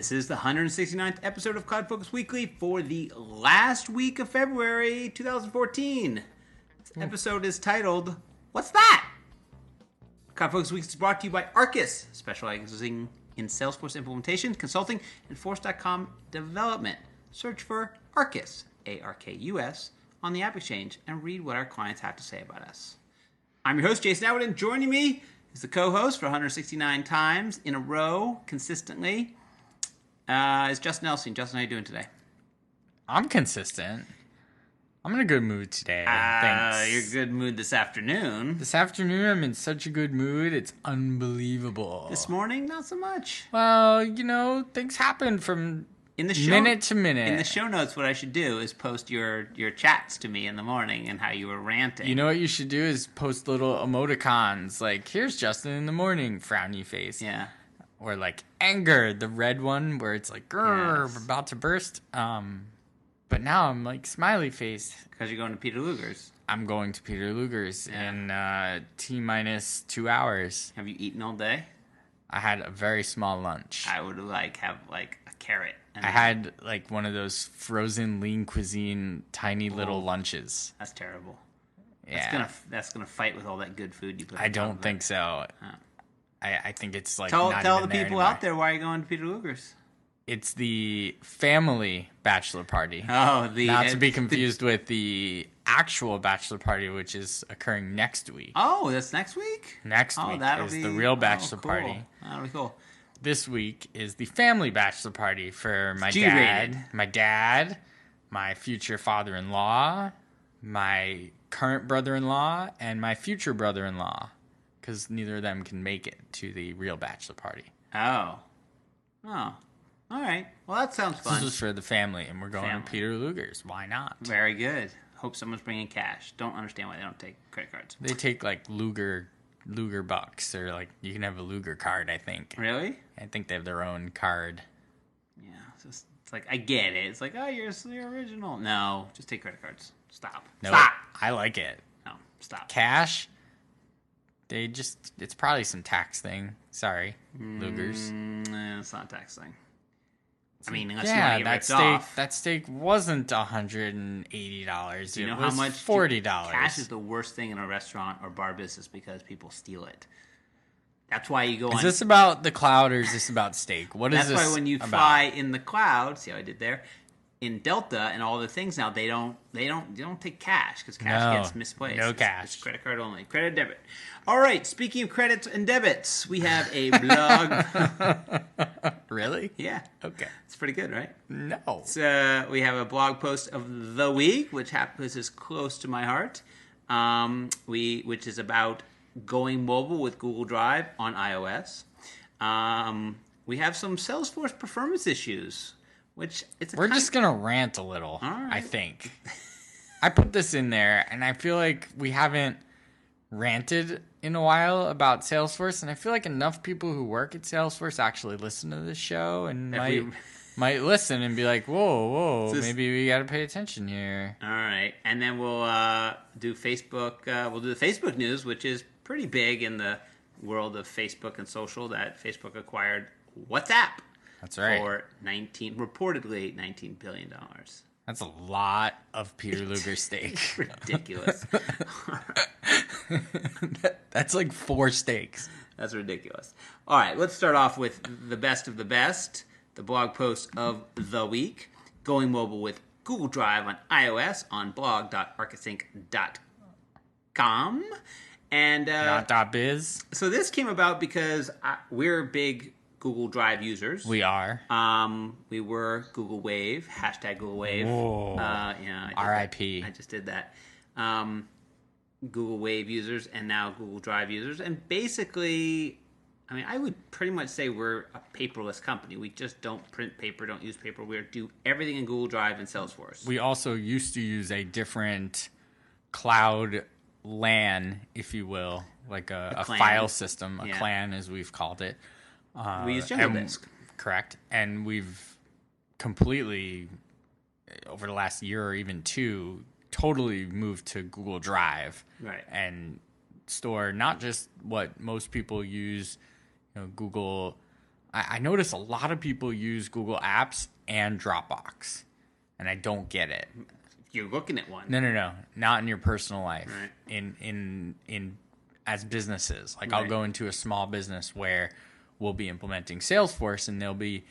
This is the 169th episode of CloudFocus Weekly for the last week of February 2014. This episode is titled, What's That? CloudFocus Weekly is brought to you by Arkus, specializing in Salesforce implementation, consulting, and Force.com development. Search for Arkus, A-R-K-U-S, on the App Exchange and read what our clients have to say about us. I'm your host, Jason Atwood, and joining me is the co-host for 169 times in a row, consistently, is Justin Elsing. Justin, how are you doing today? I'm consistent. I'm in a good mood today. Thanks. You're in a good mood this afternoon. This afternoon, I'm in such a good mood. It's unbelievable. This morning, not so much. Well, things happen from minute to minute. In the show notes, what I should do is post your chats to me in the morning and how you were ranting. You know what you should do is post little emoticons like, here's Justin in the morning, frowny face. Yeah. Or like anger, the red one where it's like, grrr, Yes. we're about to burst. But now I'm like smiley face. Because you're going to Peter Luger's. I'm going to Peter Luger's in T-minus 2 hours. Have you eaten all day? I had a very small lunch. I would have a carrot. I had like one of those frozen lean cuisine tiny little lunches. That's terrible. Yeah. That's gonna fight with all that good food you put. I don't think so. Oh. I think it's like tell not the even there people anymore. out there why you're going to Peter Luger's. It's the family bachelor party. Oh, not to be confused with the actual bachelor party, which is occurring next week. Oh, that's next week? Next week is the real bachelor cool. party. That'll be cool. This week is the family bachelor party for my G-rated. dad, my future father-in-law, my current brother-in-law, and my future brother-in-law, because neither of them can make it to the real bachelor party. Oh. All right. Well, that sounds fun. This is for the family, and we're going to Peter Luger's. Why not? Very good. Hope someone's bringing cash. Don't understand why they don't take credit cards. They take like Luger bucks, or like you can have a Luger card, I think. Really? I think they have their own card. Yeah. It's like, I get it. It's like, oh, you're original. No, just take credit cards. Stop. No, Stop. I like it. No, stop. Cash, it's probably some tax thing. Sorry, Luger's. It's not a tax thing. I mean, unless Yeah, you want to get ripped off. that steak wasn't $180. Do you know it how was much? $40. Cash is the worst thing in a restaurant or bar business because people steal it. That's why you go on. Is this about the cloud or is this about steak? What is this That's why when you about? fly in the cloud, see how I did there, in Delta and all the things now, they don't take cash because cash gets misplaced. No cash. It's credit card only. Credit and debit. All right. Speaking of credits and debits, we have a blog. Really? Yeah. Okay. It's pretty good, right? No. So we have a blog post of the week, which is close to my heart. Which is about going mobile with Google Drive on iOS. We have some Salesforce performance issues, which We're just gonna rant a little. All right. I think. I put this in there, and I feel like we haven't ranted in a while about Salesforce, and I feel like enough people who work at Salesforce actually listen to this show and might listen and be like, whoa, maybe we got to pay attention here. All right, and then we'll do Facebook. We'll do the Facebook news, which is pretty big in the world of Facebook and social. That Facebook acquired WhatsApp. That's right. For reportedly $19 billion. That's a lot of Peter Luger steak. Ridiculous. That's like 4 steaks. That's ridiculous. All right, let's start off with the best of the best. The blog post of the week. Going mobile with Google Drive on iOS on blog.arkusinc.com. And Not .biz. so this came about because we're big Google Drive users. We are. We were Google Wave, hashtag Google Wave. Whoa. R.I.P. I just did that. Google Wave users and now Google Drive users. And basically, I mean, I would pretty much say we're a paperless company. We just don't print paper, don't use paper. We do everything in Google Drive and Salesforce. We also used to use a different cloud LAN, if you will, like a file system, a clan as we've called it. We use Jungle Disk. Correct. And we've completely, over the last year or even 2, totally moved to Google Drive. Right. And store not just what most people use, Google I notice a lot of people use Google Apps and Dropbox, and I don't get it. You're looking at one. No, not in your personal life. Right. In as businesses, like Right. I'll go into a small business where we'll be implementing Salesforce, and they'll be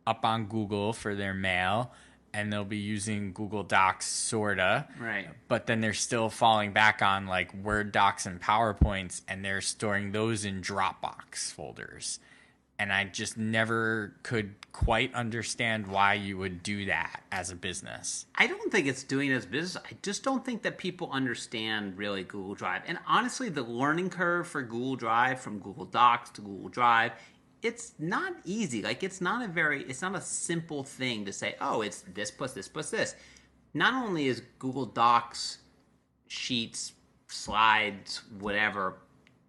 up on Google for their mail, and they'll be using Google Docs, sorta. Right. But then they're still falling back on like Word docs and PowerPoints, and they're storing those in Dropbox folders. And I just never could quite understand why you would do that as a business. I don't think it's doing it as business. I just don't think that people understand really Google Drive. And honestly, the learning curve for Google Drive from Google Docs to Google Drive, it's not easy. Like it's not a simple thing to say, oh, it's this plus this plus this. Not only is Google Docs, Sheets, Slides, whatever,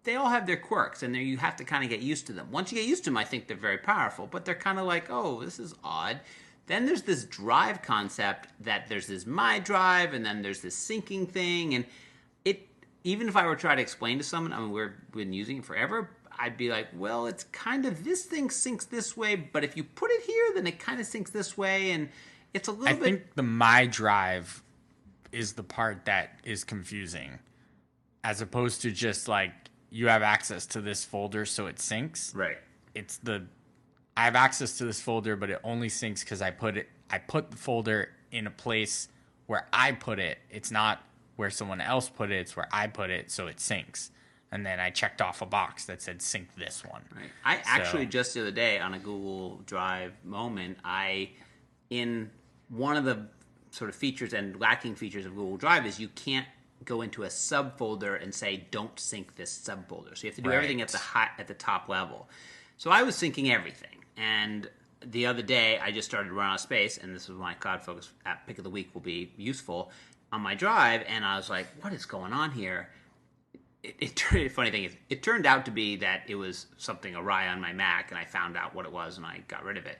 they all have their quirks, and you have to kind of get used to them. Once you get used to them, I think they're very powerful, but they're kind of like, oh, this is odd. Then there's this drive concept that there's this My Drive, and then there's this syncing thing, and it, even if I were to try to explain to someone, I mean, we've been using it forever, I'd be like, well, it's kind of, this thing syncs this way, but if you put it here, then it kind of syncs this way, and it's a little bit... I think the My Drive is the part that is confusing, as opposed to just like, you have access to this folder, so it syncs. Right. I have access to this folder, but it only syncs because I put the folder in a place where I put it. It's not where someone else put it. It's where I put it, so it syncs. And then I checked off a box that said sync this one. Right. I actually just the other day on a Google Drive moment, in one of the sort of features and lacking features of Google Drive is you can't go into a subfolder and say don't sync this subfolder. So you have to do everything at the top level. So I was syncing everything, and the other day I just started to run out of space, and this is my CloudFocus app pick of the week will be useful on my drive, and I was like, what is going on here? Funny thing is, it turned out to be that it was something awry on my Mac, and I found out what it was, and I got rid of it.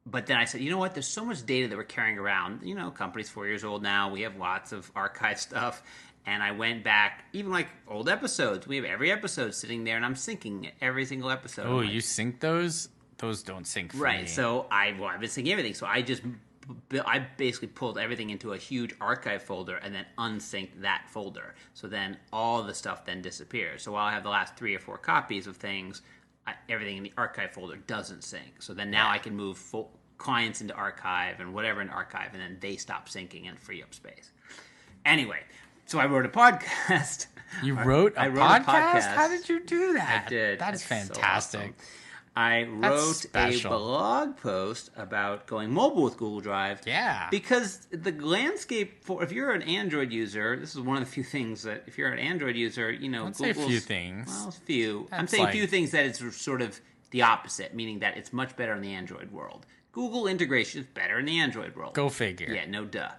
But then I said, you know what? There's so much data that we're carrying around. You know, company's 4 years old now. We have lots of archive stuff. And I went back, even like old episodes. We have every episode sitting there, and I'm syncing every single episode. Oh, you sync those? Those don't sync for me. Right. So I've been syncing everything. So I basically pulled everything into a huge archive folder and then unsynced that folder. So then all the stuff then disappears. So while I have the last 3 or 4 copies of things, everything in the archive folder doesn't sync. So then now I can move clients into archive and whatever into archive, and then they stop syncing and free up space. Anyway, so I wrote a podcast. You wrote a podcast? How did you do that? I did. That's fantastic. So awesome. I wrote a blog post about going mobile with Google Drive. Yeah. Because the landscape if you're an Android user, this is one of the few things that if you're an Android user, you know, Google's... say a few things. Well, a few. That's I'm saying a few things that it's sort of the opposite, meaning that it's much better in the Android world. Google integration is better in the Android world. Go figure. Yeah, no duh.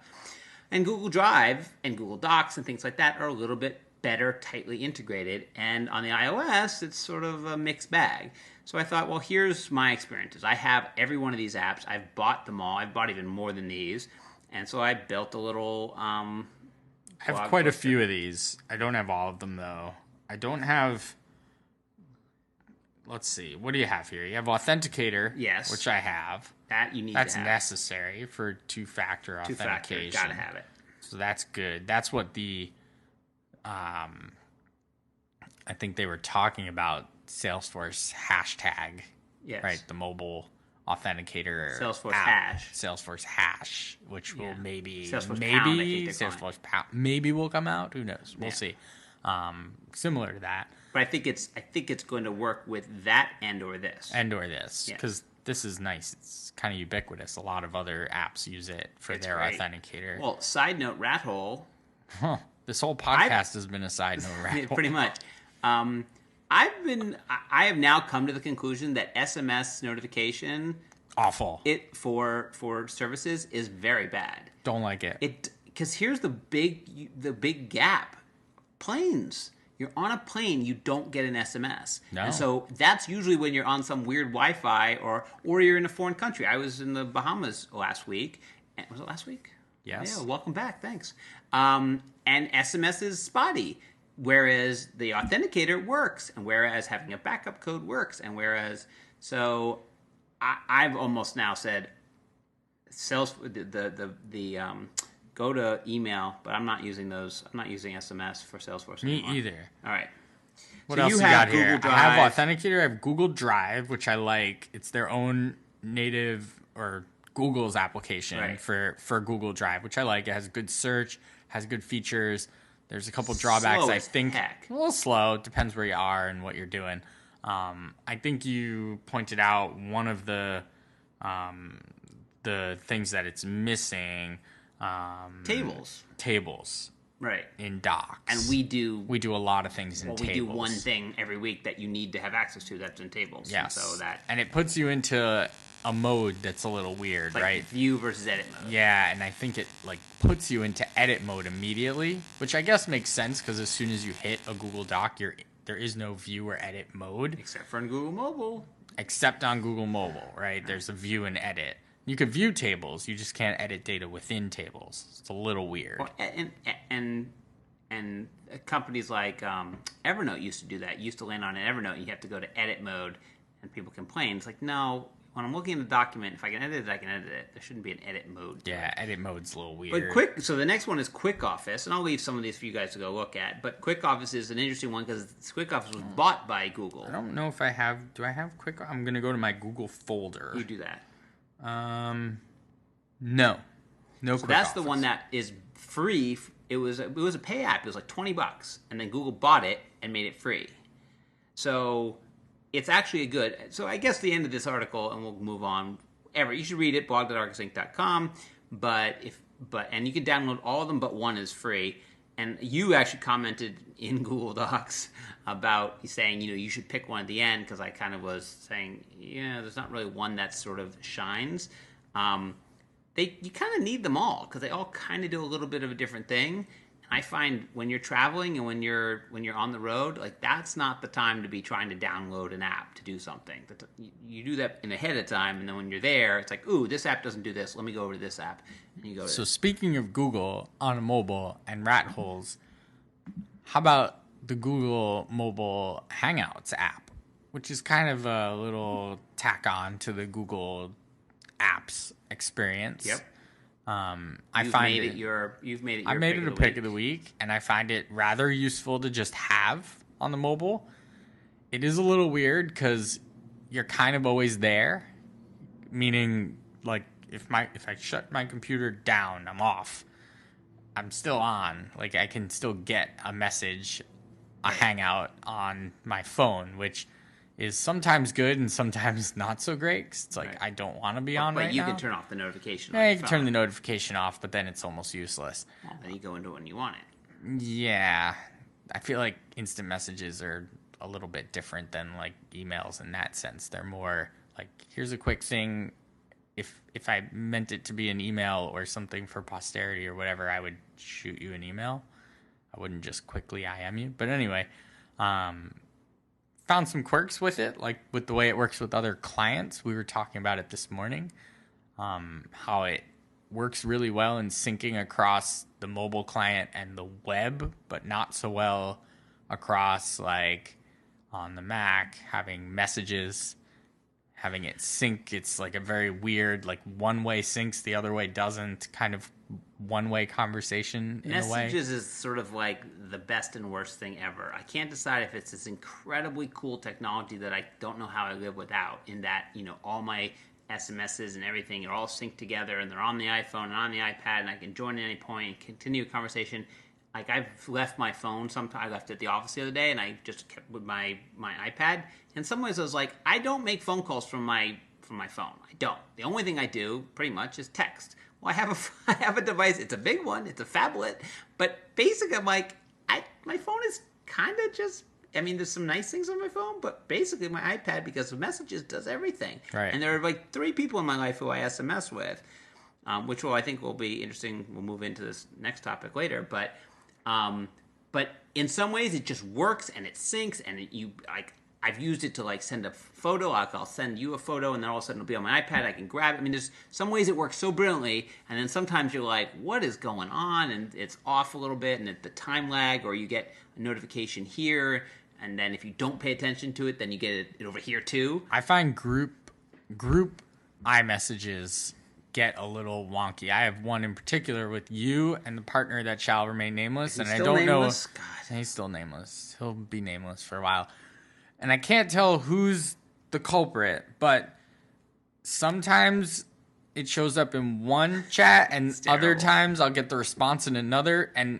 And Google Drive and Google Docs and things like that are a little bit better, tightly integrated. And on the iOS, it's sort of a mixed bag. So I thought, well, here's my experiences. I have every one of these apps. I've bought them all. I've bought even more than these. And so I built a little I have quite a few of these. I don't have all of them, though. I don't have... Let's see. What do you have here? You have Authenticator, yes, which I have. That you need That's to have. necessary for two-factor authentication. Gotta have it. So that's good. That's what the... I think they were talking about Salesforce hashtag. Yes. Right? The mobile authenticator Salesforce app. hash. Salesforce hash, which will maybe... Salesforce maybe Pound, I think Salesforce Pound. Maybe will come out. Who knows? We'll see. Similar to that. But I think it's going to work with that and or this. Because this is nice. It's kind of ubiquitous. A lot of other apps use it for their authenticator. Well, side note, rat hole. Huh. This whole podcast has been a side note rat hole. Pretty much. I have now come to the conclusion that SMS notification awful. For services is very bad. Don't like it. Because here's the big gap. Planes. You're on a plane, you don't get an SMS. No. And so that's usually when you're on some weird Wi-Fi or you're in a foreign country. I was in the Bahamas last week. Was it last week? Yes. Yeah, welcome back. Thanks. And SMS is spotty. whereas the authenticator works, and whereas having a backup code works, and whereas so I've almost now said go to email, but I'm not using those. I'm not using SMS for Salesforce anymore. Me either. All right. What So else you you have got here? Google Drive. I have Authenticator. I have Google Drive, which I like. It's their own native or Google's application for Google Drive, which I like. It has good search, has good features. There's a couple drawbacks. Slow I as think heck. a little slow. Depends where you are and what you're doing. I think you pointed out one of the things that it's missing. Tables. Right. In Docs. And we do a lot of things in tables. We do one thing every week that you need to have access to that's in tables. Yes. And and it puts you into a mode that's a little weird, like right? View versus edit mode. Yeah, and I think it like puts you into edit mode immediately, which I guess makes sense because as soon as you hit a Google Doc, there is no view or edit mode. Except for on Google Mobile. Except on Google Mobile, right? There's a view and edit. You could view tables, you just can't edit data within tables. It's a little weird. Well, and companies like Evernote used to do that. You used to land on an Evernote, and you have to go to edit mode, and people complain. It's like, no, when I'm looking at the document, if I can edit it, I can edit it. There shouldn't be an edit mode. Yeah, edit mode's a little weird. But so the next one is Quick Office, and I'll leave some of these for you guys to go look at. But Quick Office is an interesting one because Quick Office was bought by Google. I don't know if I have. Do I have Quick? I'm gonna go to my Google folder. You do that. No. So that's the one that is free. It was a pay app. It was like $20, and then Google bought it and made it free. So it's actually a good. So I guess the end of this article, and we'll move on. You should read it, blog.arkusinc.com. And you can download all of them, but one is free. And you actually commented in Google Docs about saying, you should pick one at the end, because I kind of was saying, there's not really one that sort of shines. You kind of need them all, because they all kind of do a little bit of a different thing. I find when you're traveling and when you're on the road, like that's not the time to be trying to download an app to do something. You do that in ahead of time, and then when you're there, it's like, ooh, this app doesn't do this. Let me go over to this app. And you go. So speaking of Google on a mobile and rat holes, how about the Google Mobile Hangouts app, which is kind of a little tack on to the Google Apps experience. Yep. I made it your pick of the week, and I find it rather useful to just have on the mobile. It is a little weird because you're kind of always there, meaning like if I shut my computer down, I'm off. I'm still on. Like I can still get a message, a hangout on my phone, which is sometimes good and sometimes not so great. 'Cause it's like I don't want to be on right now. But you can turn off the notification. Yeah, you can turn the notification off, but then it's almost useless. Well, then you go into it when you want it. Yeah, I feel like instant messages are a little bit different than like emails in that sense. They're more like, here's a quick thing. If I meant it to be an email or something for posterity or whatever, I would shoot you an email. I wouldn't just quickly IM you. But anyway, found some quirks with it, like with the way it works with other clients. We were talking about it this morning, how it works really well in syncing across the mobile client and the web, but not so well across like on the Mac, having messages, having it sync. It's like a very weird, like one way syncs, the other way doesn't, kind of one-way conversation in a way. Messages is sort of like the best and worst thing ever. I can't decide if it's this incredibly cool technology that I don't know how I live without, in that, all my SMSs and everything are all synced together, and they're on the iPhone and on the iPad, and I can join at any point and continue a conversation. Like, I've left my phone sometimes. I left it at the office the other day, and I just kept with my iPad. In some ways, I was like, I don't make phone calls from my phone. I don't. The only thing I do, pretty much, is text. Well, I have a device. It's a big one. It's a phablet. But basically, I'm like, my phone is kind of just, there's some nice things on my phone, but basically my iPad, because of messages, does everything. Right. And there are like 3 people in my life who I SMS with, which I think will be interesting. We'll move into this next topic later. But in some ways, it just works and it syncs, and I've used it to like send a photo. I'll send you a photo, and then all of a sudden it'll be on my iPad. I can grab it. I mean, there's some ways it works so brilliantly, and then sometimes you're like, "What is going on?" And it's off a little bit, and the time lag, or you get a notification here, and then if you don't pay attention to it, then you get it over here too. I find group iMessages get a little wonky. I have one in particular with you and the partner that shall remain nameless, and I don't nameless? know. God. He's still nameless. He'll be nameless for a while, and I can't tell who's the culprit. But sometimes it shows up in one chat, and other times I'll get the response in another. And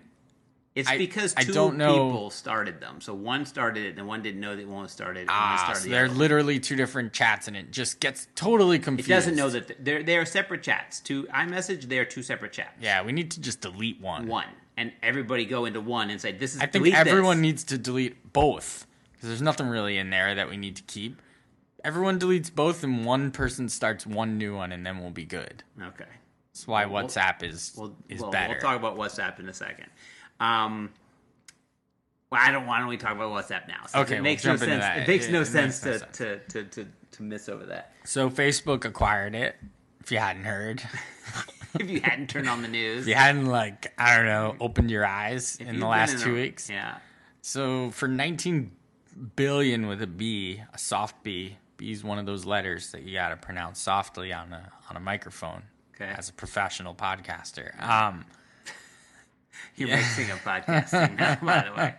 it's because two people started them. So one started it, and one didn't know that one started. And one started so they're literally two different chats, and it just gets totally confused. It doesn't know that they are separate chats. To iMessage, they are two separate chats. Yeah, we need to just delete one. And everybody go into one and say, "This is." I think everyone needs to delete both because there's nothing really in there that we need to keep. Everyone deletes both, and one person starts one new one, and then we'll be good. Okay. That's why WhatsApp is better. We'll talk about WhatsApp in a second. Why don't we talk about WhatsApp now? So okay, it makes no sense. It makes no sense to miss over that. So Facebook acquired it. If you hadn't heard, if you hadn't turned on the news, if you hadn't opened your eyes in the last 2 weeks, yeah. So for 19 billion with a B, a soft B. B is one of those letters that you got to pronounce softly on a microphone. Okay. As a professional podcaster. You're mixing up podcasting now, by the way.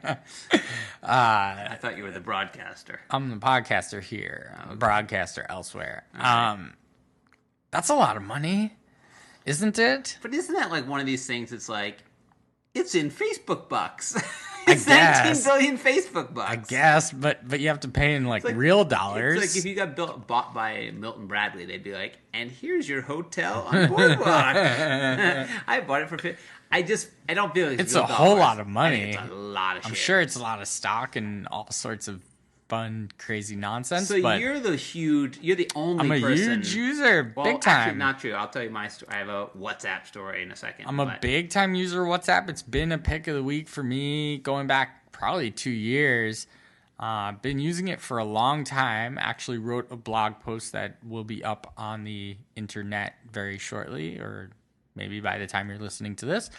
I thought you were the broadcaster. I'm the podcaster here. I'm the broadcaster elsewhere. That's a lot of money, isn't it? But isn't that like one of these things that's like, it's in Facebook bucks. It's 19 billion Facebook bucks. I guess, but you have to pay in like real dollars. It's like if you got bought by Milton Bradley, they'd be like, and here's your hotel on Boardwalk. I bought it for I don't feel like it's a whole lot of money. It's a lot of shit. I'm sure it's a lot of stock and all sorts of fun, crazy nonsense. So but you're the only person. I'm a huge user, big time. Actually, not true. I'll tell you my story. I have a WhatsApp story in a second. I'm a big time user of WhatsApp. It's been a pick of the week for me going back probably 2 years. Been using it for a long time. Actually wrote a blog post that will be up on the internet very shortly, or maybe by the time you're listening to this,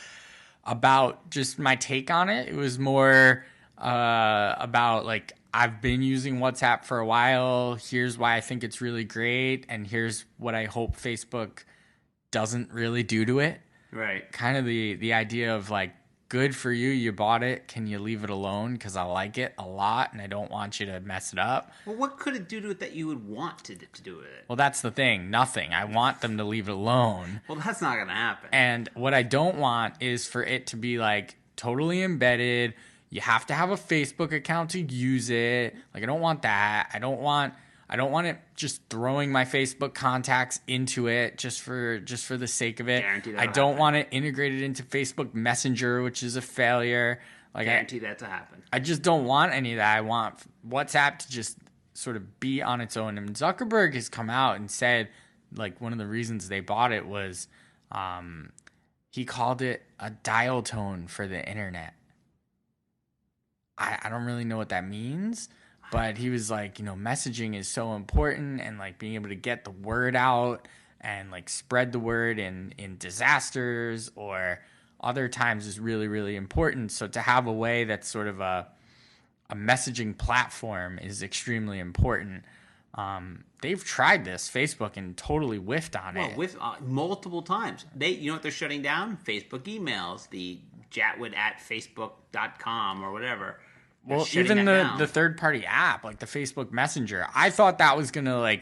about just my take on it. It was more about like, I've been using WhatsApp for a while. Here's why I think it's really great, and here's what I hope Facebook doesn't really do to it. Right. Kind of the idea of like, good for you, you bought it. Can you leave it alone? Because I like it a lot, and I don't want you to mess it up. Well, what could it do to it that you would want to do with it? Well, that's the thing. Nothing. I want them to leave it alone. Well, that's not going to happen. And what I don't want is for it to be like totally embedded. You have to have a Facebook account to use it. Like, I don't want that. I don't want it just throwing my Facebook contacts into it just for the sake of it. I don't want it integrated into Facebook Messenger, which is a failure. Like, guarantee that to happen. I just don't want any of that. I want WhatsApp to just sort of be on its own. And Zuckerberg has come out and said, like, one of the reasons they bought it was he called it a dial tone for the internet. I don't really know what that means, but he was like, messaging is so important, and like being able to get the word out and like spread the word in disasters or other times is really, really important. So to have a way that's sort of a messaging platform is extremely important. They've tried this, Facebook, and totally whiffed on it. Well, multiple times. You know what they're shutting down? Facebook emails, the jatwood@facebook.com or whatever. Well, even the third-party app, like the Facebook Messenger, I thought that was gonna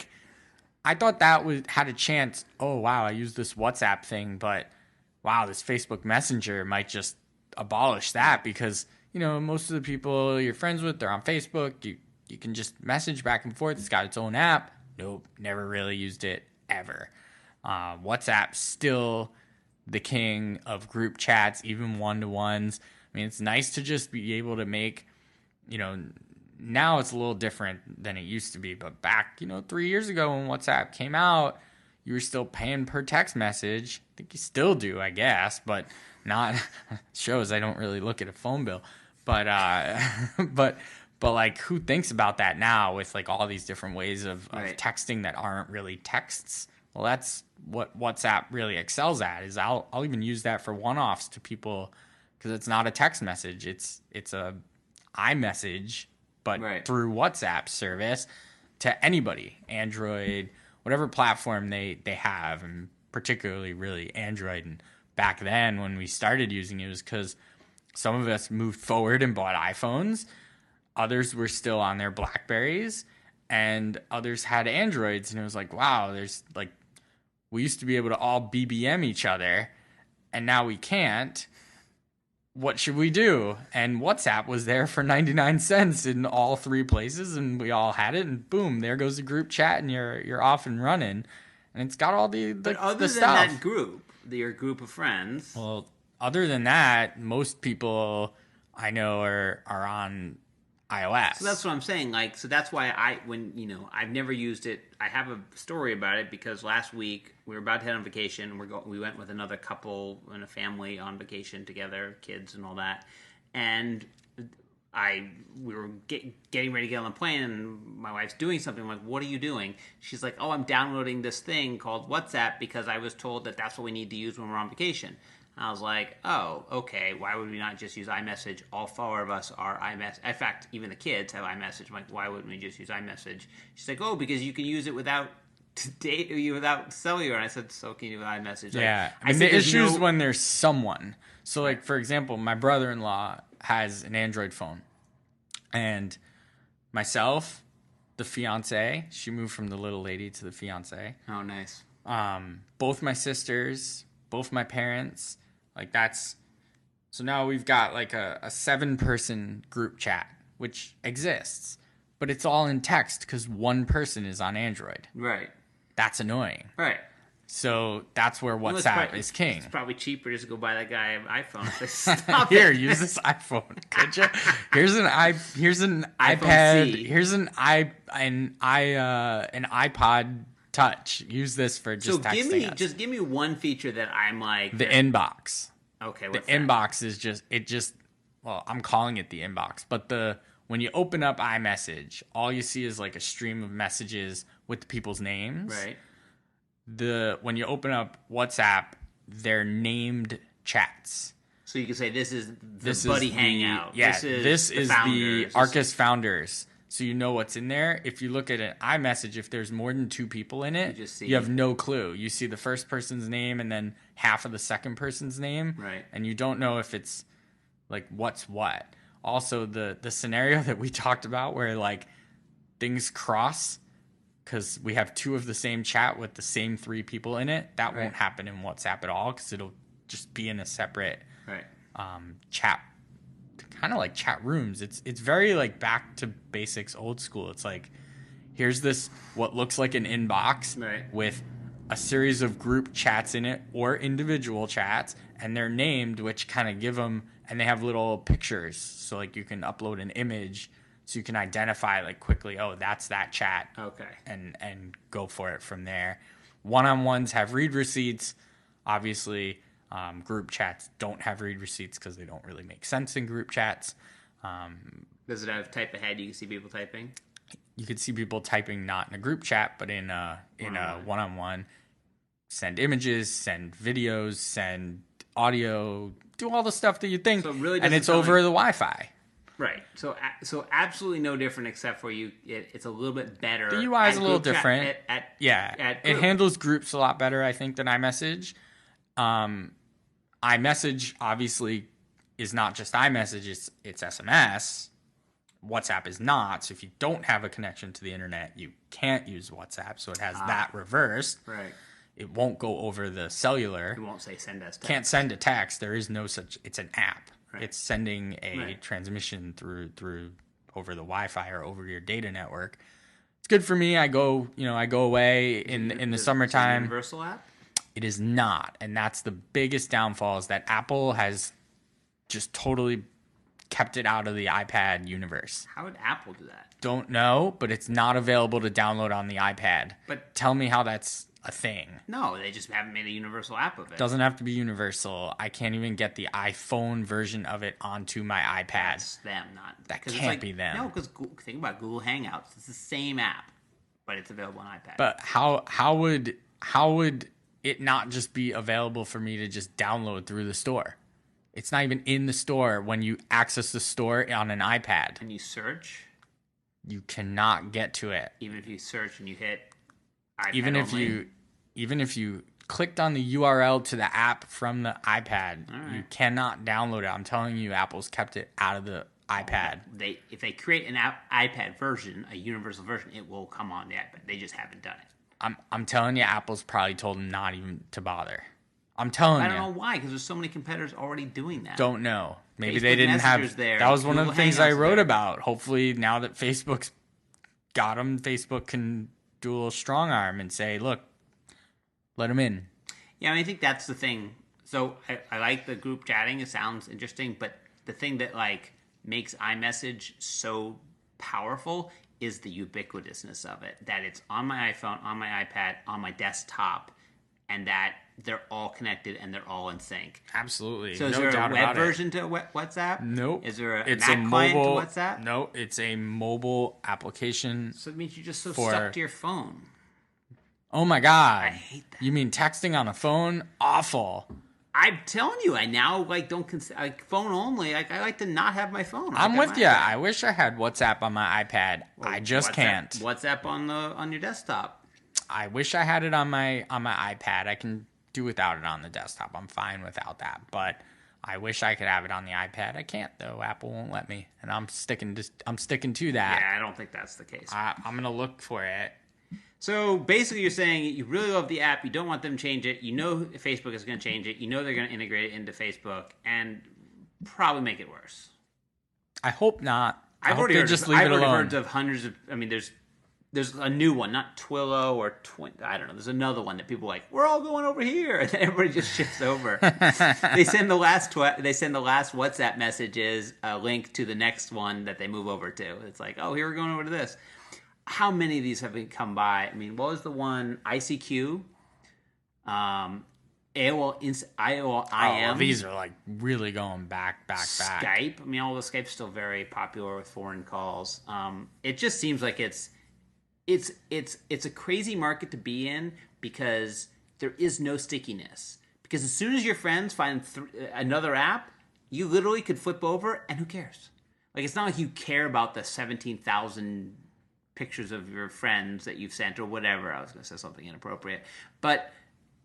had a chance. Oh wow, I use this WhatsApp thing, but wow, this Facebook Messenger might just abolish that because most of the people you're friends with, they're on Facebook. You can just message back and forth. It's got its own app. Nope, never really used it ever. WhatsApp's still the king of group chats, even one-to-ones. I mean, it's nice to just be able to make. Now it's a little different than it used to be, but back, 3 years ago when WhatsApp came out, you were still paying per text message. I think you still do, I guess, but not shows I don't really look at a phone bill. But But like, who thinks about that now with like all these different ways of Right. texting that aren't really texts? Well, that's what WhatsApp really excels at. Is I'll even use that for one-offs to people because it's not a text message. It's a iMessage, but Right. through WhatsApp service to anybody, Android, whatever platform they have, and particularly really Android. And back then when we started using it was because some of us moved forward and bought iPhones. Others were still on their Blackberries, and others had Androids. And it was like, wow, there's like, we used to be able to all BBM each other, and now we can't. What should we do? And WhatsApp was there for 99 cents in all three places, and we all had it, and boom, there goes the group chat, and you're off and running. And it's got all the But other the than stuff. that group, your group of friends. Well, other than that, most people I know are on iOS. So that's what I'm saying. Like, so that's why I've never used it. I have a story about it because last week we were about to head on vacation. We went with another couple and a family on vacation together, kids and all that. And we were getting ready to get on the plane, and my wife's doing something. I'm like, "What are you doing?" She's like, "Oh, I'm downloading this thing called WhatsApp because I was told that that's what we need to use when we're on vacation." I was like, oh, okay, why would we not just use iMessage? All four of us are iMessage. In fact, even the kids have iMessage. I'm like, why wouldn't we just use iMessage? She's like, oh, because you can use it without cellular. And I said, so can you with iMessage? Yeah. Like, I mean, the issue is when there's someone. So, like, for example, my brother-in-law has an Android phone. And myself, the fiance, she moved from the little lady to the fiance. Oh, nice. Both my sisters, both my parents. Like so now we've got like a 7-person group chat, which exists, but it's all in text because one person is on Android. Right. That's annoying. Right. So that's where WhatsApp is king. It's probably cheaper just to go buy that guy an iPhone. Stop Here, it. use this iPhone, could you? Here's an iPad. C. Here's an iPod Touch. Use this for just texting us. Just give me one feature that I'm like The inbox. Okay, The what's that? inbox is well, I'm calling it the inbox, but when you open up iMessage, all you see is like a stream of messages with people's names. Right. When you open up WhatsApp, they're named chats. So you can say this is the buddy hangout. Yeah, this is the founders. Arkus founders. So you know what's in there. If you look at an iMessage, if there's more than 2 people in it, you have no clue. You see the first person's name and then half of the second person's name. Right. And you don't know if it's like what's what. Also, the scenario that we talked about where like things cross because we have 2 of the same chat with the same 3 people in it, that won't happen in WhatsApp at all because it'll just be in a separate chat, kind of like chat rooms. It's very like back to basics, old school. It's like, here's this what looks like an inbox with a series of group chats in it or individual chats, and they're named, which kind of give them, and they have little pictures, so like you can upload an image so you can identify like quickly, oh, that's that chat. Okay. And go for it from there. One-on-ones have read receipts. Obviously, group chats don't have read receipts because they don't really make sense in group chats. Does it have type ahead? You can see people typing? You could see people typing not in a group chat, but in a one-on-one. Send images, send videos, send audio, do all the stuff that you think, So it really and doesn't it's over the Wi-Fi. Right. So absolutely no different except for it's a little bit better. The UI is a little different. At It handles groups a lot better, I think, than iMessage. iMessage obviously is not just iMessage, it's SMS. WhatsApp is not. So if you don't have a connection to the internet, you can't use WhatsApp. So it has that reversed. Right. It won't go over the cellular. It won't say send us text. Can't send a text. There is no such. It's an app. Right. It's sending a transmission through over the Wi-Fi or over your data network. It's good for me. I go away in the summertime. Is it a universal app? It is not, and that's the biggest downfall. Is that Apple has just totally kept it out of the iPad universe. How would Apple do that? Don't know, but it's not available to download on the iPad. But tell me how that's a thing. No, they just haven't made a universal app of it. Doesn't have to be universal. I can't even get the iPhone version of it onto my iPad. That's them, not... That can't be them. No, because think about Google Hangouts. It's the same app, but it's available on iPad. But how would it not just be available for me to just download through the store? It's not even in the store when you access the store on an iPad. And you search? You cannot get to it. Even if you search and you hit iPad even if you clicked on the URL to the app from the iPad, you cannot download it. I'm telling you, Apple's kept it out of the iPad. If they create an iPad version, a universal version, it will come on the iPad. They just haven't done it. I'm telling you, Apple's probably told them not even to bother. I'm telling you. I don't know why, because there's so many competitors already doing that. Don't know. Maybe Facebook they didn't have... there. That was one of the things I wrote there. about. Hopefully, now that Facebook's got them, Facebook can do a little strong arm and say, look, let them in. Yeah, I mean, I think that's the thing. So I like the group chatting. It sounds interesting, but the thing that like makes iMessage so powerful is the ubiquitousness of it. That it's on my iPhone, on my iPad, on my desktop, and that they're all connected and they're all in sync. Absolutely. So is there a web version to WhatsApp? Nope. Is there a it's Mac a client mobile, to WhatsApp? No, it's a mobile application. So it means you're just so stuck to your phone. Oh my God. I hate that. You mean texting on a phone? Awful. I'm telling you, I now like don't like phone only. Like I like to not have my phone. I'm with you. I wish I had WhatsApp on my iPad. Well, I just can't. WhatsApp on your desktop. I wish I had it on my iPad. I can do without it on the desktop. I'm fine without that. But I wish I could have it on the iPad. I can't though. Apple won't let me, and I'm sticking to that. Yeah, I don't think that's the case. I'm gonna look for it. So basically, you're saying you really love the app. You don't want them to change it. You know Facebook is going to change it. You know they're going to integrate it into Facebook and probably make it worse. I hope not. I've already heard of hundreds of. I mean, there's a new one, not Twillo or I don't know. There's another one that people are like. We're all going over here, and then everybody just shifts over. They send the last WhatsApp messages a link to the next one that they move over to. It's like, oh, here we're going over to this. How many of these have come by? I mean, what was the one? ICQ, AOL IM. Oh, these are like really going back. Skype. I mean, all the Skype's still very popular with foreign calls. It just seems like it's a crazy market to be in because there is no stickiness. Because as soon as your friends find another app, you literally could flip over, and who cares? Like, it's not like you care about the 17,000 pictures of your friends that you've sent or whatever. I was going to say something inappropriate. But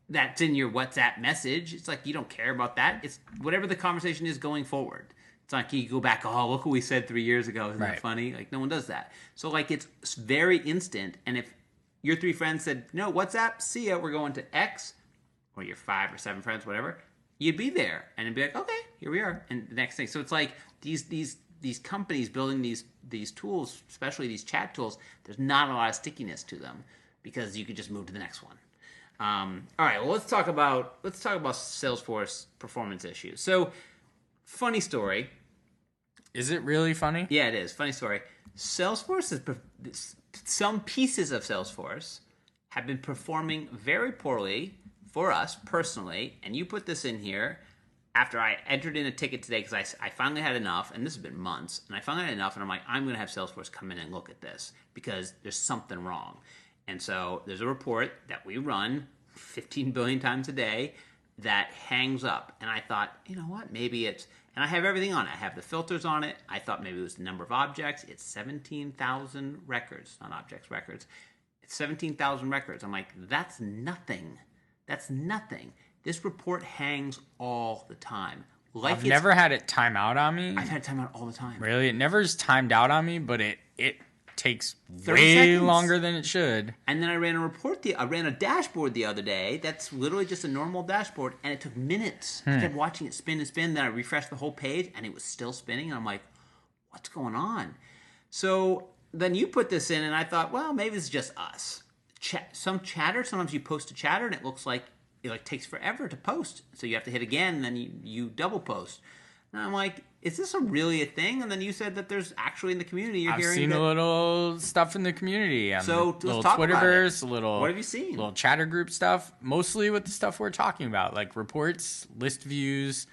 that's in your WhatsApp message. It's like you don't care about that. It's whatever the conversation is going forward. It's like you go back, oh, look what we said 3 years ago. Isn't that funny? Like, no one does that. So, like, it's very instant. And if your 3 friends said, no, WhatsApp, see ya, we're going to X, or your 5 or 7 friends, whatever, you'd be there. And it'd be like, okay, here we are. And the next thing. So it's like these companies building these tools, especially these chat tools, there's not a lot of stickiness to them because you could just move to the next one. All right, well, let's talk about Salesforce performance issues. So, funny story. Is it really funny? Yeah, it is. Funny story. Some pieces of Salesforce have been performing very poorly for us personally, and you put this in here after I entered in a ticket today because I finally had enough, and this has been months, and I finally had enough, and I'm like, I'm going to have Salesforce come in and look at this because there's something wrong. And so there's a report that we run 15 billion times a day that hangs up. And I thought, you know what, maybe it's, and I have everything on it. I have the filters on it. I thought maybe it was the number of objects. It's 17,000 records, not objects, records. It's 17,000 records. I'm like, that's nothing. That's nothing. This report hangs all the time. I've never had it time out on me. I've had it time out all the time. Really? It never is timed out on me, but it takes 30 way seconds. longer than it should. And then I ran a dashboard the other day. That's literally just a normal dashboard, and it took minutes. I kept watching it spin and spin. Then I refreshed the whole page, and it was still spinning. And I'm like, what's going on? So then you put this in, and I thought, well, maybe it's just us. Some chatter. Sometimes you post a chatter, and it looks like it takes forever to post. So you have to hit again, and then you double post. And I'm like, is this really a thing? And then you said that there's actually in the community you're I've hearing seen that... a little stuff in the community. So let's little talk about Twitterverse, it. a little. What have you seen? Little chatter group stuff. Mostly with the stuff we're talking about, like reports, list views,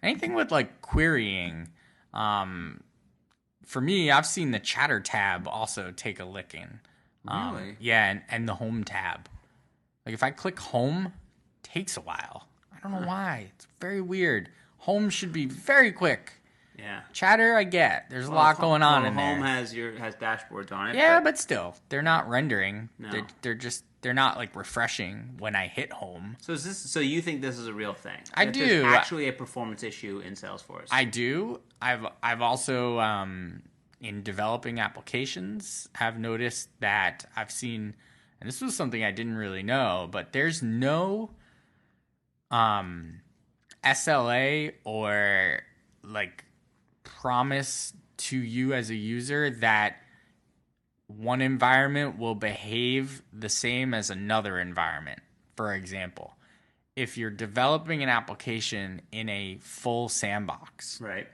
anything with like querying. For me, I've seen the chatter tab also take a licking. Really? Yeah, and the home tab. Like if I click home, it takes a while. I don't know why. It's very weird. Home should be very quick. Yeah. Chatter, I get. There's a lot going on in home there. has dashboards on it. Yeah, but still, they're not rendering. No. They're not like refreshing when I hit home. So you think this is a real thing? I That do. There's actually a performance issue in Salesforce. I do. I've also in developing applications have noticed that I've seen, and this was something I didn't really know, but there's no SLA or like promise to you as a user that one environment will behave the same as another environment. For example, if you're developing an application in a full sandbox, right.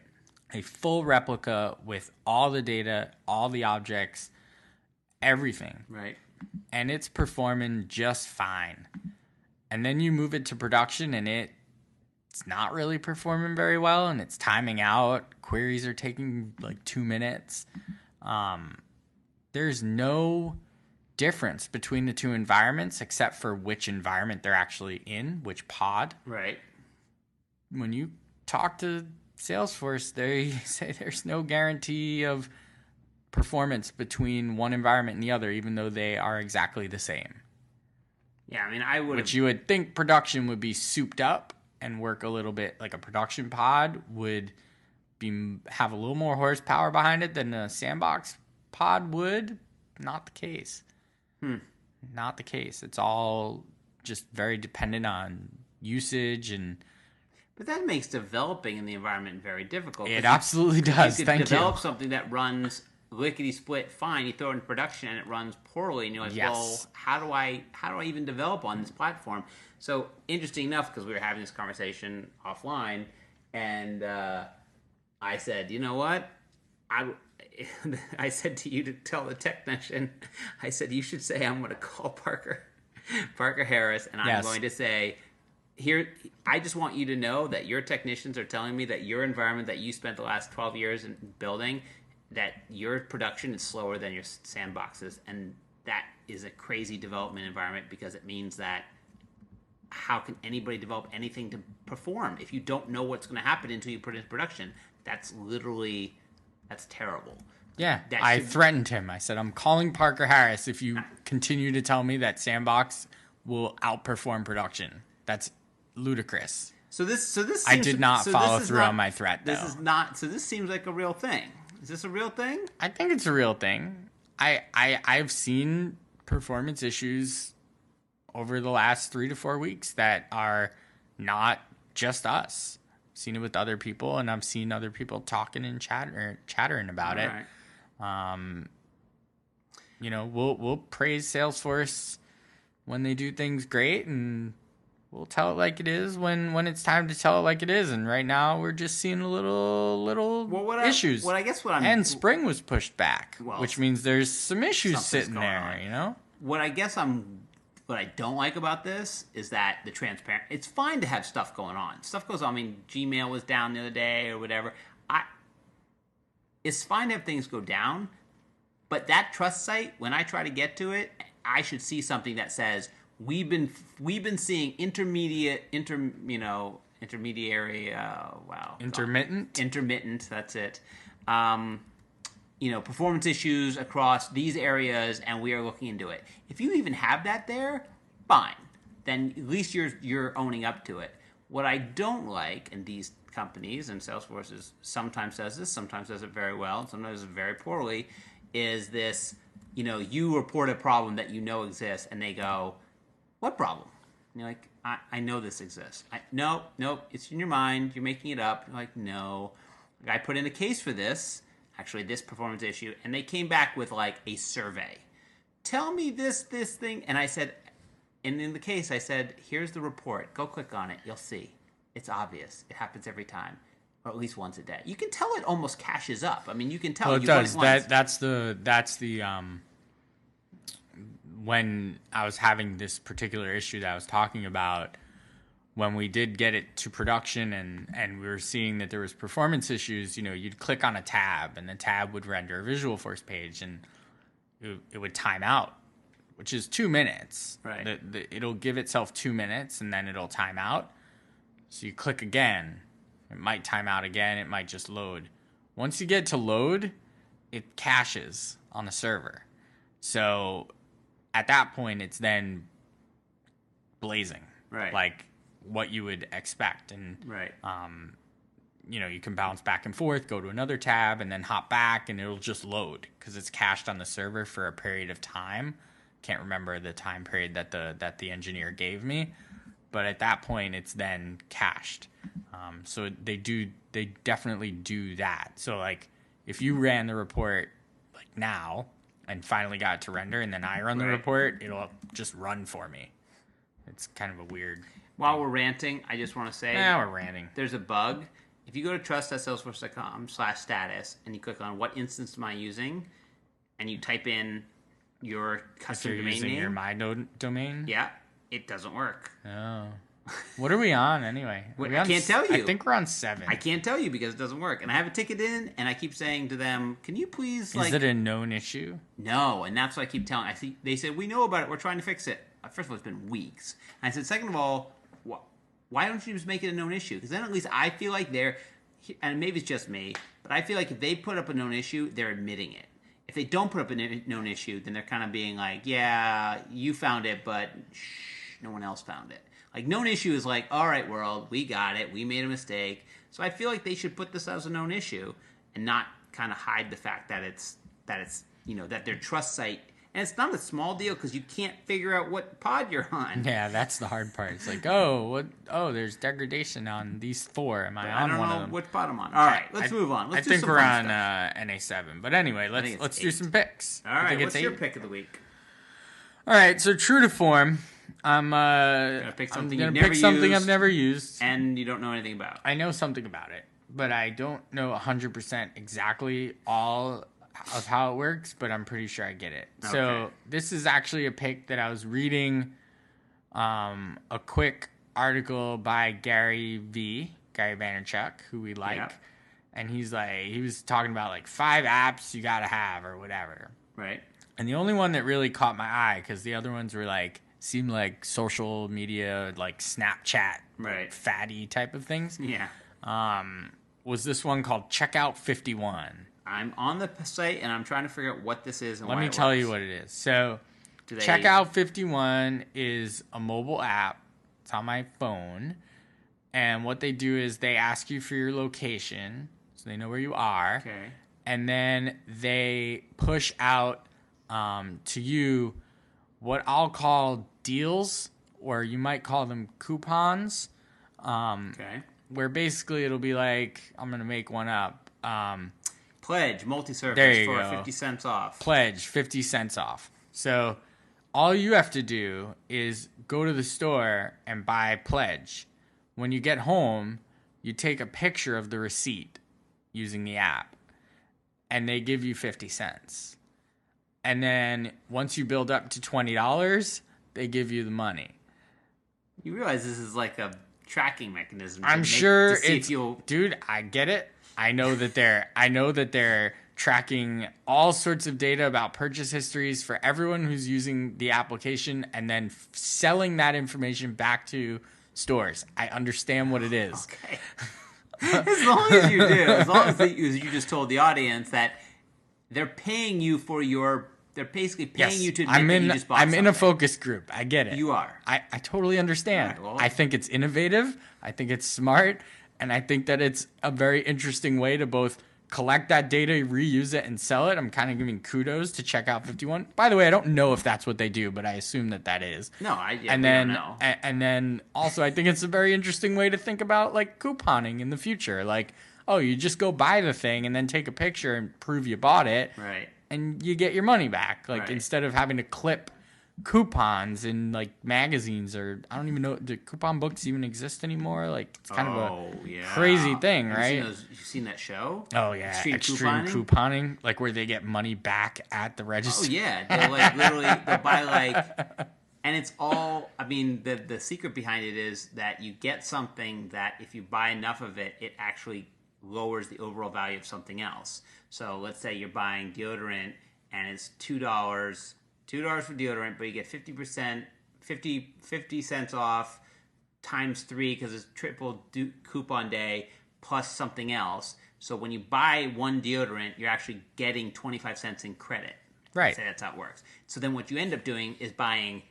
a full replica with all the data, all the objects, everything, Right. and it's performing just fine, and then you move it to production and it's not really performing very well and it's timing out, queries are taking like 2 minutes, there's no difference between the two environments except for which environment they're actually in, which pod. Right. When you talk to Salesforce, they say there's no guarantee of performance between one environment and the other, even though they are exactly the same. Yeah, I mean, I would. Which you would think production would be souped up and work a little bit like a production pod would have a little more horsepower behind it than a sandbox pod would. Not the case. Not the case. It's all just very dependent on usage and. But that makes developing in the environment very difficult. It absolutely does. You could develop something that runs lickety split fine. You throw it in production and it runs poorly, and you're like, well, how do I even develop on this platform? So interesting enough, because we were having this conversation offline, and I said, you know what, I said to you to tell the technician, I said, you should say I'm going to call Parker Harris, and I'm going to say, here, I just want you to know that your technicians are telling me that your environment that you spent the last 12 years in building, that your production is slower than your sandboxes, and that is a crazy development environment because it means that how can anybody develop anything to perform if you don't know what's going to happen until you put it in production? That's terrible. Yeah, I threatened him. I said, I'm calling Parker Harris if you continue to tell me that Sandbox will outperform production. That's ludicrous. So this seems, I did not follow through on my threat, though. So this seems like a real thing. Is this a real thing? I think it's a real thing. I've seen performance issues over the last 3 to 4 weeks that are not just us. I've seen it with other people, and I've seen other people talking and chattering about it. Right. We'll praise Salesforce when they do things great, and we'll tell it like it is when it's time to tell it like it is. And right now, we're just seeing a little issues. And spring was pushed back, which means there's some issues sitting there. What I don't like about this is that the transparent. It's fine to have stuff going on. Stuff goes on. I mean, Gmail was down the other day or whatever. It's fine to have things go down, but that trust site, when I try to get to it, I should see something that says we've been seeing intermittent. That's it. Performance issues across these areas, and we are looking into it. If you even have that there, fine. Then at least you're owning up to it. What I don't like, and these companies, and Salesforce sometimes does this, sometimes does it very well, and sometimes does it very poorly, is this, you report a problem that you know exists, and they go, what problem? And you're like, I know this exists. Nope, it's in your mind, you're making it up. You're like, no. I put in a case for this, actually this performance issue, and they came back with like a survey. Tell me this thing. And I said, and in the case I said, here's the report. Go click on it. You'll see. It's obvious. It happens every time. or at least once a day. You can tell it almost caches up. I mean, you can tell. Well, it does. That's the when I was having this particular issue that I was talking about, when we did get it to production and we were seeing that there was performance issues, you'd click on a tab and the tab would render a Visualforce page and it would time out, which is 2 minutes. Right. It'll give itself 2 minutes and then it'll time out. So you click again. It might time out again. It might just load. Once you get to load, it caches on the server. So at that point, it's then blazing, right? Like what you would expect, and right. You can bounce back and forth, go to another tab, and then hop back, and it'll just load because it's cached on the server for a period of time. Can't remember the time period that the engineer gave me, but at that point, it's then cached. So they definitely do that. So like if you ran the report like now and finally got it to render, and then I run the report, it'll just run for me. It's kind of a weird. While we're ranting, I just want to say, we're ranting. There's a bug. If you go to trust.salesforce.com/status and you click on what instance am I using, and you type in your custom domain using name, your my domain, yeah, it doesn't work. Oh. What are we on anyway? I can't tell you. I think we're on 7. I can't tell you because it doesn't work. And I have a ticket in, and I keep saying to them, can you please, Is it a known issue? No, and that's what I keep telling. They said, we know about it. We're trying to fix it. First of all, it's been weeks. And I said, second of all, why don't you just make it a known issue? Because then at least I feel like and maybe it's just me, but I feel like if they put up a known issue, they're admitting it. If they don't put up a known issue, then they're kind of being like, yeah, you found it, but shh, no one else found it. Like, known issue is like, all right, world, we got it. We made a mistake. So I feel like they should put this as a known issue and not kind of hide the fact that it's that their trust site. And it's not a small deal because you can't figure out what pod you're on. Yeah, that's the hard part. It's like, there's degradation on these 4. Am I on one of them? I don't know which pod I'm on. All right, let's move on. Let's do some we're fun on stuff. NA7. But anyway, let's do some picks. All right, what's your pick of the week? All right, so true to form, I'm gonna pick something I've never used, and you don't know anything about. I know something about it, but I don't know 100% exactly all of how it works. But I'm pretty sure I get it. Okay. So this is actually a pick that I was reading, a quick article by Gary Vaynerchuk, who we like, and he was talking about like 5 apps you gotta have or whatever. Right. And the only one that really caught my eye, because the other ones were seemed like social media, like Snapchat, right, fatty type of things. Yeah. Was this one called Checkout 51? I'm on the site and I'm trying to figure out what this is and Let me tell you what it is. So, Checkout 51 is a mobile app. It's on my phone, and what they do is they ask you for your location, so they know where you are. Okay. And then they push out to you what I'll call deals, or you might call them coupons. Where basically it'll be like, I'm going to make one up. Pledge multi-service for 50 cents off. Pledge 50 cents off. So all you have to do is go to the store and buy Pledge. When you get home, you take a picture of the receipt using the app, and they give you 50 cents. And then once you build up to $20, they give you the money. You realize this is like a tracking mechanism. I'm sure it's, dude, I get it. I know that they're tracking all sorts of data about purchase histories for everyone who's using the application and then selling that information back to stores. I understand what it is. Okay. As long as you do, as long as you just told the audience that they're paying you for they're basically paying you to admit that you just bought something. I'm in a focus group. I get it. You are. I totally understand. Right, well, I think it's innovative. I think it's smart. And I think that it's a very interesting way to both collect that data, reuse it, and sell it. I'm kind of giving kudos to Checkout 51. By the way, I don't know if that's what they do, but I assume that is. No, don't know. And then also, I think it's a very interesting way to think about like couponing in the future. Like, oh, you just go buy the thing and then take a picture and prove you bought it. Right. And you get your money back. Like, instead of having to clip coupons in like magazines, or I don't even know, do coupon books even exist anymore? Like it's kind of a crazy thing, right? You've seen that show? Oh yeah, extreme couponing, like where they get money back at the register. Oh yeah, they'll like literally they'll buy like, and it's all. I mean, the secret behind it is that you get something that if you buy enough of it, it actually lowers the overall value of something else. So let's say you're buying deodorant and it's $2 for deodorant, but you get 50%, 50 cents off times 3 because it's triple coupon day plus something else. So when you buy one deodorant, you're actually getting 25 cents in credit. Right. Say that's how it works. So then what you end up doing is buying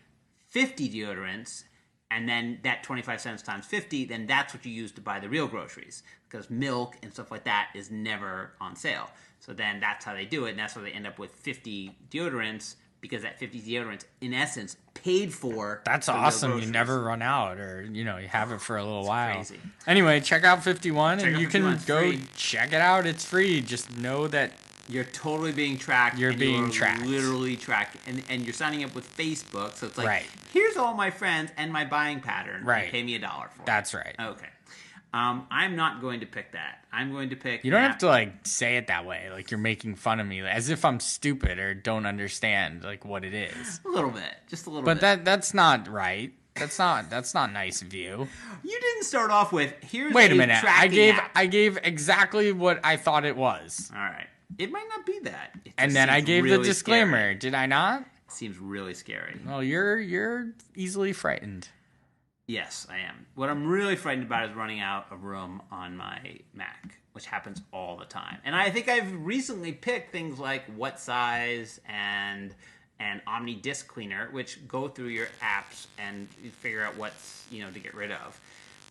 50 deodorants, and then that 25 cents times 50, then that's what you use to buy the real groceries, because milk and stuff like that is never on sale. So then that's how they do it, and that's why they end up with 50 deodorants, because that 50 deodorants, in essence, paid for. That's awesome. You never run out, or you have it for a little while. Crazy. Anyway, check out 51, and you can go free. Check it out. It's free. Just know that you're totally being tracked. You're being tracked. Literally tracked, and you're signing up with Facebook, so it's like, right. Here's all my friends and my buying pattern. Right. Pay me $1 for it. That's right. Okay. I'm not going to pick that. I'm going to pick. You don't have to like say it that way, like you're making fun of me, as if I'm stupid or don't understand like what it is. A little bit, just a little bit. But that's not right. That's not nice of you. You didn't start off with here's. Wait a minute. App. I gave exactly what I thought it was. All right. It might not be that. And then I gave the disclaimer. Scary. Did I not? It seems really scary. Well, you're easily frightened. Yes, I am. What I'm really frightened about is running out of room on my Mac, which happens all the time. And I think I've recently picked things like WhatsThat and Omni Disk Cleaner, which go through your apps and you figure out what's to get rid of.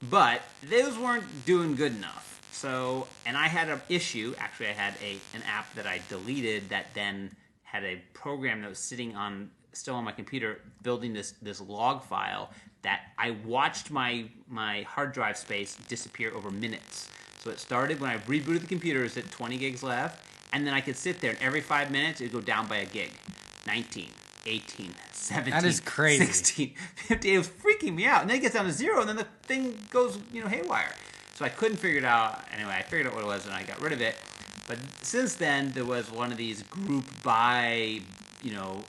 But those weren't doing good enough. So, and I had an issue. Actually, I had an app that I deleted that then had a program that was sitting still on my computer building this log file that I watched my hard drive space disappear over minutes. So it started when I rebooted the computer, it was at 20 gigs left, and then I could sit there and every 5 minutes it would go down by a gig. 19, 18, 17, that is crazy. 16, 15. It was freaking me out. And then it gets down to 0, and then the thing goes haywire. So I couldn't figure it out. Anyway, I figured out what it was and I got rid of it. But since then, there was one of these group buy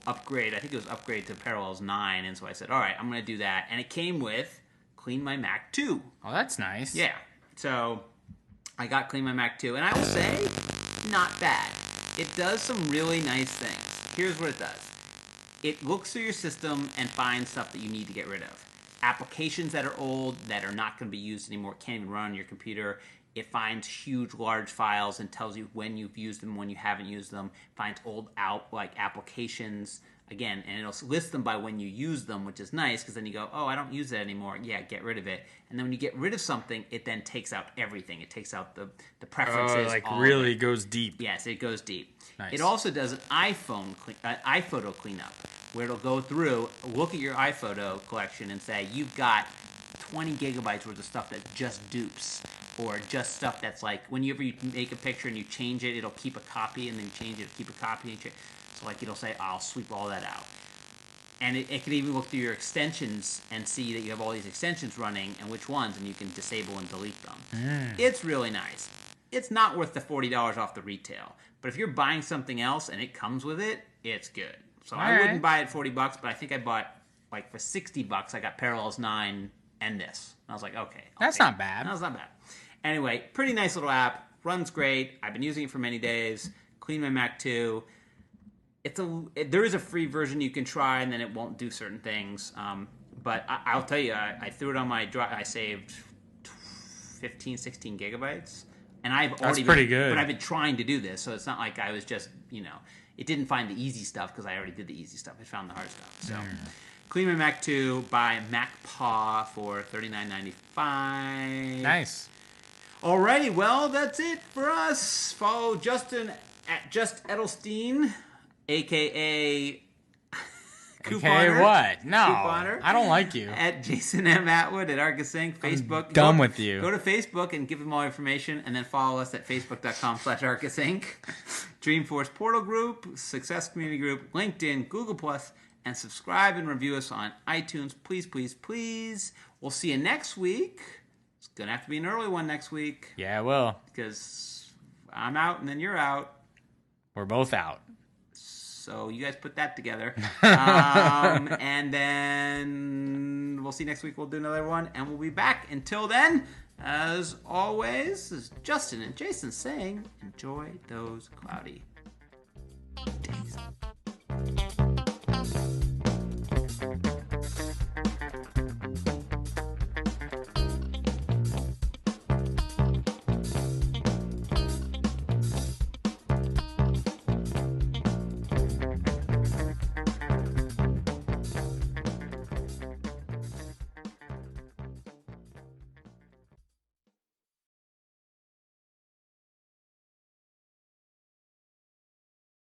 upgrade. I think it was upgrade to Parallels 9, and so I said, all right, I'm going to do that. And it came with Clean My Mac 2. Oh, that's nice. Yeah. So I got Clean My Mac 2, and I will say, not bad. It does some really nice things. Here's what it does. It looks through your system and finds stuff that you need to get rid of. Applications that are old, that are not going to be used anymore, can't even run on your computer. It finds huge, large files and tells you when you've used them, when you haven't used them. Finds old applications, again, and it'll list them by when you use them, which is nice, because then you go, oh, I don't use that anymore. Yeah, get rid of it. And then when you get rid of something, it then takes out everything. It takes out the preferences. Oh, really goes deep. Yes, it goes deep. Nice. It also does an iPhoto cleanup, where it'll go through, look at your iPhoto collection and say, you've got 20 gigabytes worth of stuff that just dupes. Or just stuff that's like, whenever you make a picture and you change it, it'll keep a copy, and then you change it, keep a copy. And so like it'll say, I'll sweep all that out. And it can even look through your extensions and see that you have all these extensions running and which ones, and you can disable and delete them. It's really nice. It's not worth the $40 off the retail. But if you're buying something else and it comes with it, it's good. So I wouldn't buy it $40, but I think I bought, like for $60, I got Parallels 9 and this. And I was like, okay. That's not bad. That's not bad. Anyway, pretty nice little app. Runs great. I've been using it for many days. Clean My Mac 2. There is a free version you can try, and then it won't do certain things. But I'll tell you, I threw it on my drive. I saved 15, 16 gigabytes. And That's pretty good. But I've been trying to do this, so it's not like I was just, it didn't find the easy stuff because I already did the easy stuff. It found the hard stuff. So, Clean My Mac 2 by MacPaw for $39.95. Nice. Alrighty, well, that's it for us. Follow Justin at Just Edelstein, a.k.a. Couponer. Okay, what? No, Couponer. I don't like you. At Jason M. Atwood at Arkus Inc. Facebook. I'm done with you. Go to Facebook and give them all information, and then follow us at facebook.com/Arkus Inc. Dreamforce Portal Group, Success Community Group, LinkedIn, Google+, and subscribe and review us on iTunes. Please, please, please. We'll see you next week. It's going to have to be an early one next week. Yeah, it will. Because I'm out and then you're out. We're both out. So you guys put that together. And then we'll see next week. We'll do another one. And we'll be back. Until then, as always, this is Justin and Jason saying, enjoy those cloudy days.